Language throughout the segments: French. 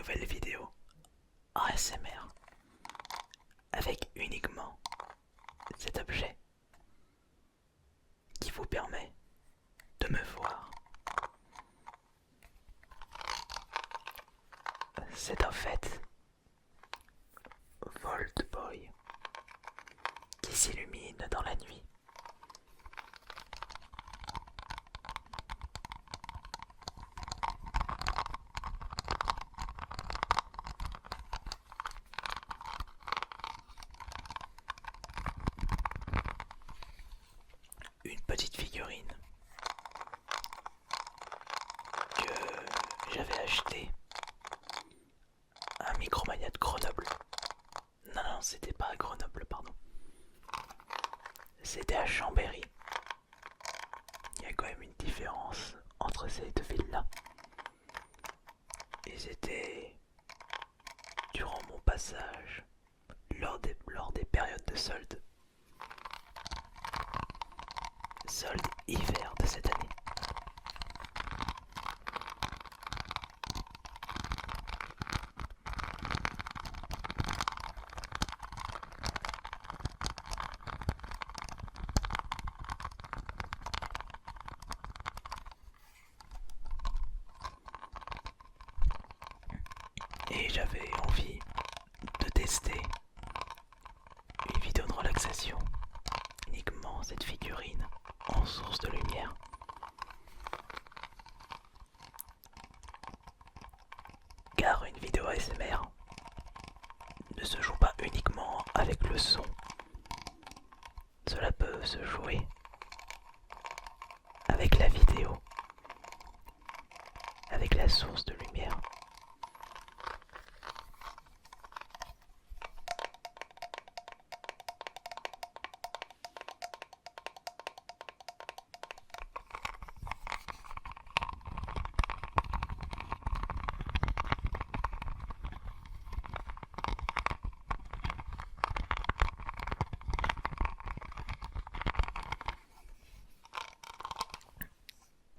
nouvelle vidéo ASMR avec uniquement cet objet qui vous permet de me voir. C'est en fait Volt Boy qui s'illumine dans la nuit. Une petite figurine que j'avais achetée à Micromania de Grenoble. Non, c'était pas à Grenoble, pardon. C'était à Chambéry. Il y a quand même une différence entre ces deux villes-là. Et c'était durant mon passage lors des périodes de soldes. Soldes hiver de cette année. Et j'avais envie de tester une vidéo de relaxation, uniquement cette figurine en source de lumière. Car une vidéo ASMR ne se joue pas uniquement avec le son. Cela peut se jouer avec la vidéo, avec la source de lumière.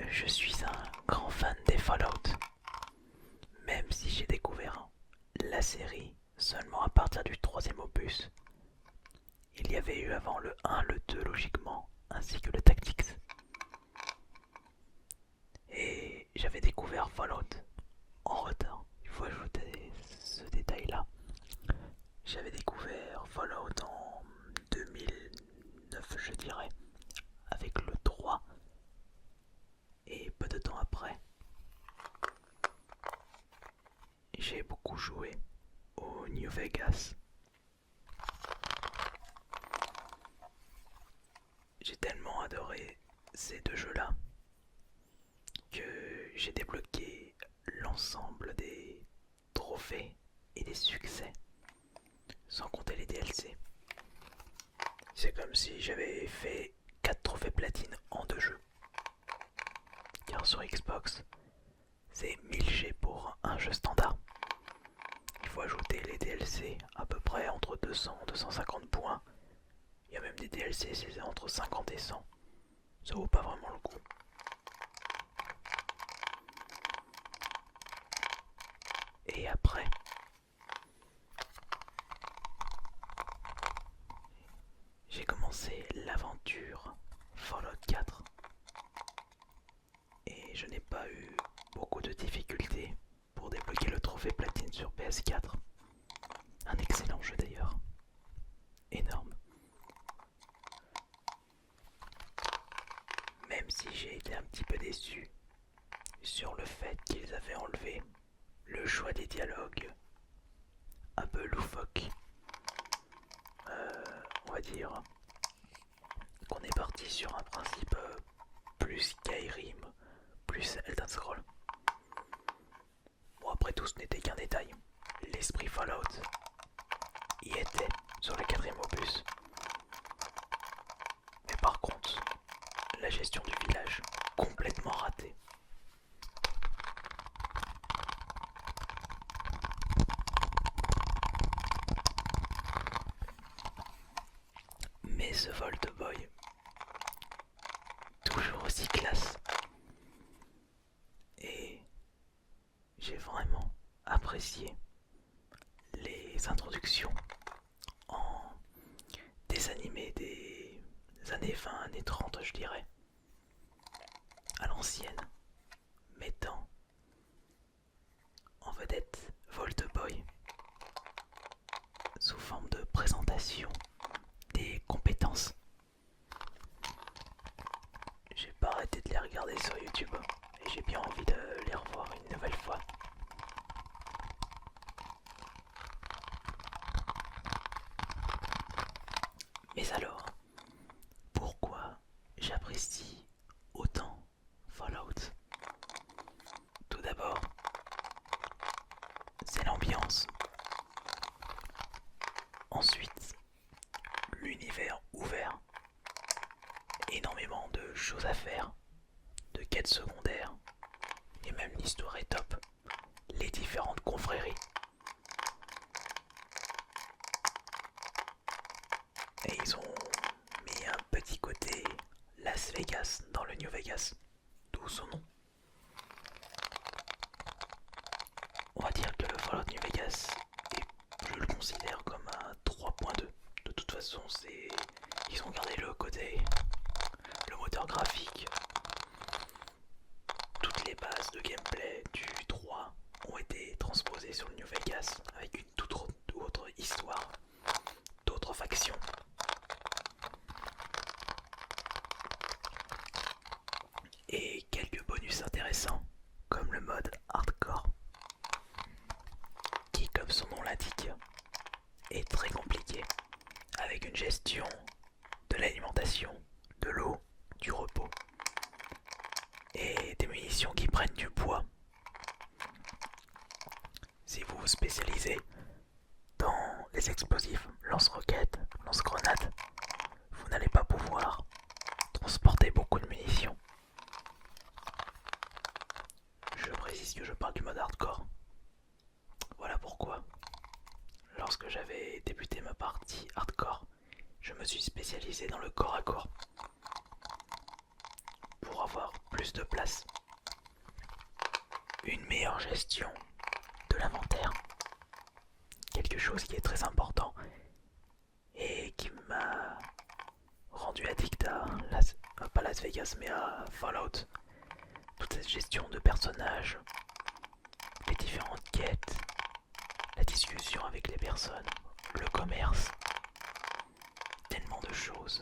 Je suis un grand fan des Fallout, même si j'ai découvert la série seulement à partir du troisième opus. Il y avait eu avant le 1, le 2 logiquement, ainsi que le Tactics. Et j'avais découvert Fallout en retard. Il faut ajouter ce détail-là. J'avais découvert Fallout en 2009, je dirais, avec le 3. Et peu de temps après, j'ai beaucoup joué au New Vegas. J'ai tellement adoré ces deux jeux-là que j'ai débloqué l'ensemble des trophées et des succès, sans compter les DLC. C'est comme si j'avais fait 4 trophées platine en 2 jeux. Car sur Xbox, c'est 1000G pour un jeu standard. Il faut ajouter les DLC à peu près entre 200 et 250 points. Il y a même des DLC, c'est entre 50 et 100. Ça vaut pas vraiment le coup. Et après, j'ai commencé l'aventure Fallout 4. Et je n'ai pas eu beaucoup de difficultés pour débloquer le trophée platine sur PS4. Un excellent jeu d'ailleurs. Énorme. Même si j'ai été un petit peu déçu sur le fait qu'ils avaient enlevé le choix des dialogues un peu loufoque. On va dire qu'on est parti sur un principe plus Skyrim, plus Elden Scrolls. Bon, après tout, ce n'était qu'un détail. L'esprit Fallout y était sur le 4ème opus. Mais par contre, la gestion du village, complètement ratée. Mais ce Volt Boy, toujours aussi classe. Et j'ai vraiment apprécié les introductions en des animés des années 20, années 30, je dirais, à l'ancienne, mettant en vedette Volt Boy sous forme de présentation des compétences. J'ai pas arrêté de les regarder sur YouTube et j'ai bien envie de les revoir une nouvelle fois. Mais alors, pourquoi j'apprécie autant Fallout? Tout d'abord, c'est l'ambiance. Ensuite, l'univers ouvert. Énormément de choses à faire, de quêtes secondaires, et même l'histoire est top. Les différentes confréries. Et ils ont mis un petit côté Las Vegas dans le New Vegas, d'où son nom. On va dire que le Fallout New Vegas, je le considère comme un 3.2. De toute façon, ils ont gardé le côté, le moteur graphique. Toutes les bases de gameplay du 3 ont été transposées sur le New Vegas avec une toute autre histoire, d'autres factions. Et quelques bonus intéressants, comme le mode hardcore, qui, comme son nom l'indique, est très compliqué, avec une gestion de l'alimentation, de l'eau, du repos, et des munitions qui prennent du poids. Si vous vous spécialisez dans les explosifs, lance-roquettes, lance-grenades, vous n'allez pas pouvoir transporter beaucoup de munitions. Je précise que je parle du mode hardcore. Voilà pourquoi, lorsque j'avais débuté ma partie hardcore, je me suis spécialisé dans le corps à corps pour avoir plus de place, une meilleure gestion de l'inventaire, quelque chose qui est très important et qui m'a rendu addict à pas Las Vegas mais à Fallout. Toute cette gestion de personnages, les différentes quêtes, la discussion avec les personnes, le commerce, tellement de choses,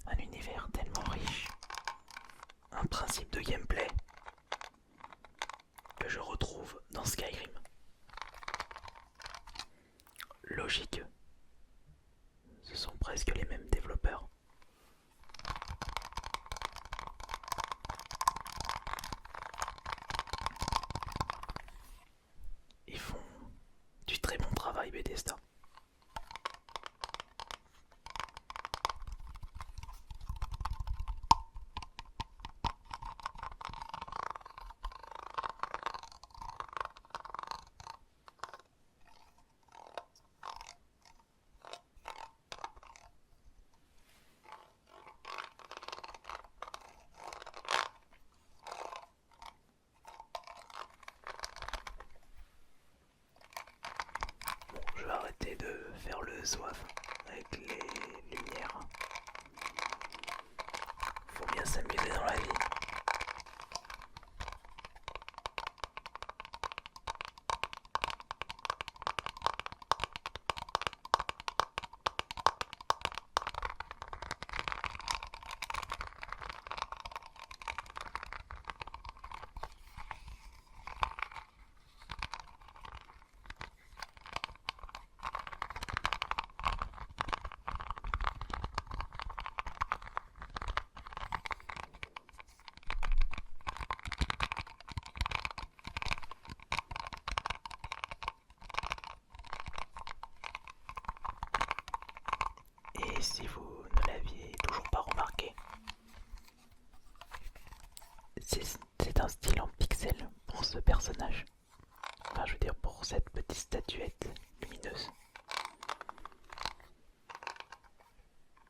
un univers tellement riche, un principe de gameplay que je retrouve dans Skyrim. Logique, ce sont presque les mêmes développeurs. Ils font du très bon travail, Bethesda. Bon, je vais arrêter de faire le zouave avec les lumières. Faut bien s'amuser dans la vie. Et si vous ne l'aviez toujours pas remarqué, c'est un style en pixel pour ce personnage. Enfin, je veux dire pour cette petite statuette lumineuse.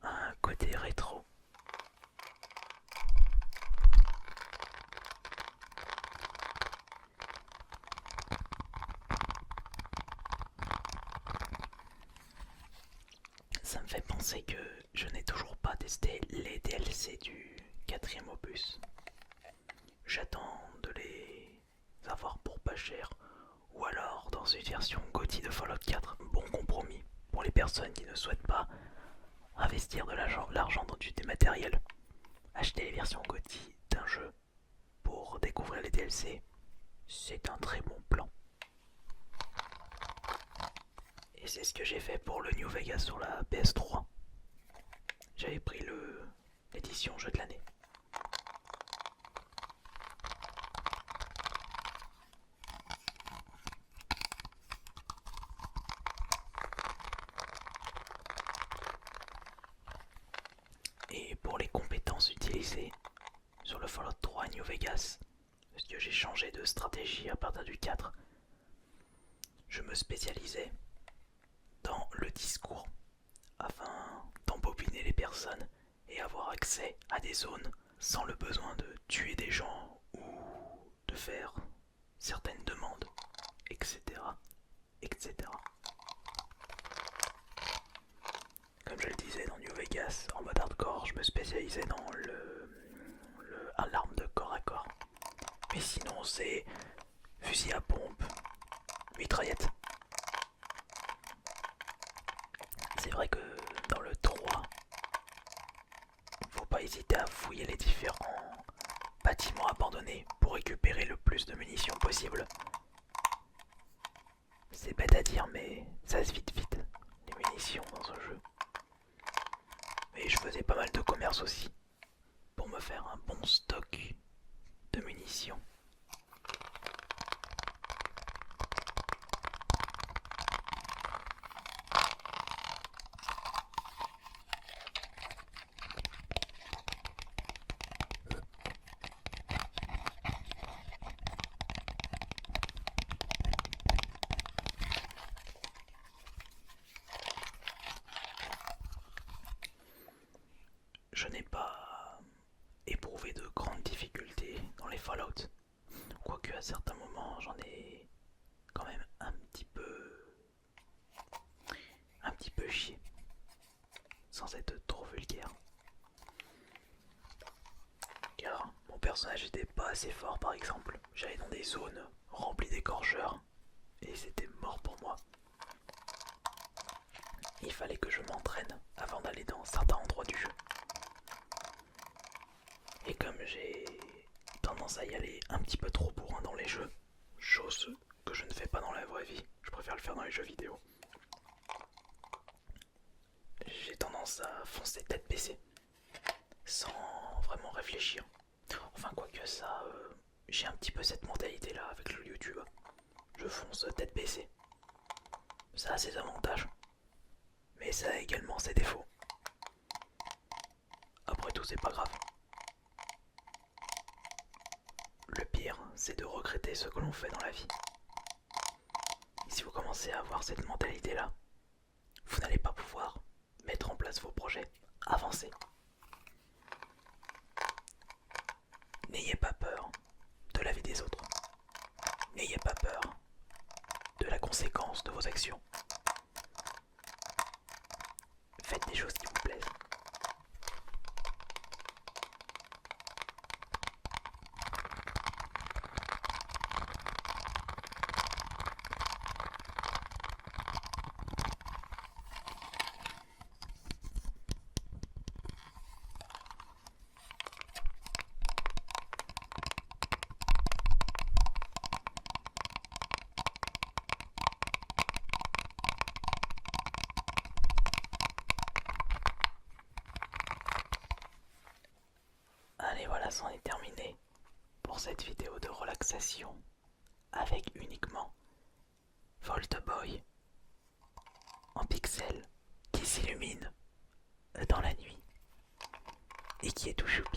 Un côté rétro. ça me fait penser que je n'ai toujours pas testé les DLC du quatrième opus. J'attends de les avoir pour pas cher, ou alors dans une version GOTY de Fallout 4, bon compromis pour les personnes qui ne souhaitent pas investir de l'argent dans du dématériel. Acheter les versions GOTY d'un jeu pour découvrir les DLC, c'est un très bon plan. Et c'est ce que j'ai fait pour le New Vegas sur la PS3. J'avais pris l'édition jeu de l'année. Et pour les compétences utilisées sur le Fallout 3 New Vegas, parce que j'ai changé de stratégie à partir du 4, je me spécialisais dans le discours afin d'embobiner les personnes et avoir accès à des zones sans le besoin de tuer des gens ou de faire certaines demandes, etc. etc. Comme je le disais dans New Vegas, en mode hardcore, je me spécialisais dans l'arme de corps à corps. Mais sinon, c'est fusil à pompe, mitraillette. C'est vrai que dans le 3, faut pas hésiter à fouiller les différents bâtiments abandonnés pour récupérer le plus de munitions possible. C'est bête à dire, mais ça se vide vite, les munitions dans ce jeu. Et je faisais pas mal de commerce aussi, pour me faire un bon stock de munitions. Je n'ai pas éprouvé de grandes difficultés dans les Fallout, quoique à certains moments j'en ai quand même un petit peu chié, sans être trop vulgaire. Car mon personnage n'était pas assez fort par exemple, j'allais dans des zones remplies d'écorcheurs et c'était mort pour moi. Il fallait que je m'entraîne avant d'aller dans certains endroits du jeu. Et comme j'ai tendance à y aller un petit peu trop bourrin dans les jeux, chose que je ne fais pas dans la vraie vie, je préfère le faire dans les jeux vidéo, j'ai tendance à foncer tête baissée, sans vraiment réfléchir. Enfin quoique ça, j'ai un petit peu cette mentalité là avec le YouTube. Je fonce tête baissée. Ça a ses avantages, mais ça a également ses défauts. Après tout, c'est pas grave. Le pire, c'est de regretter ce que l'on fait dans la vie. Et si vous commencez à avoir cette mentalité-là, vous n'allez pas pouvoir mettre en place vos projets, avancer. N'ayez pas peur de la vie des autres. N'ayez pas peur de la conséquence de vos actions. Faites des choses qui vous plaisent. Allez voilà, c'en est terminé pour cette vidéo de relaxation avec uniquement Vault Boy en pixels qui s'illumine dans la nuit et qui est tout choupi.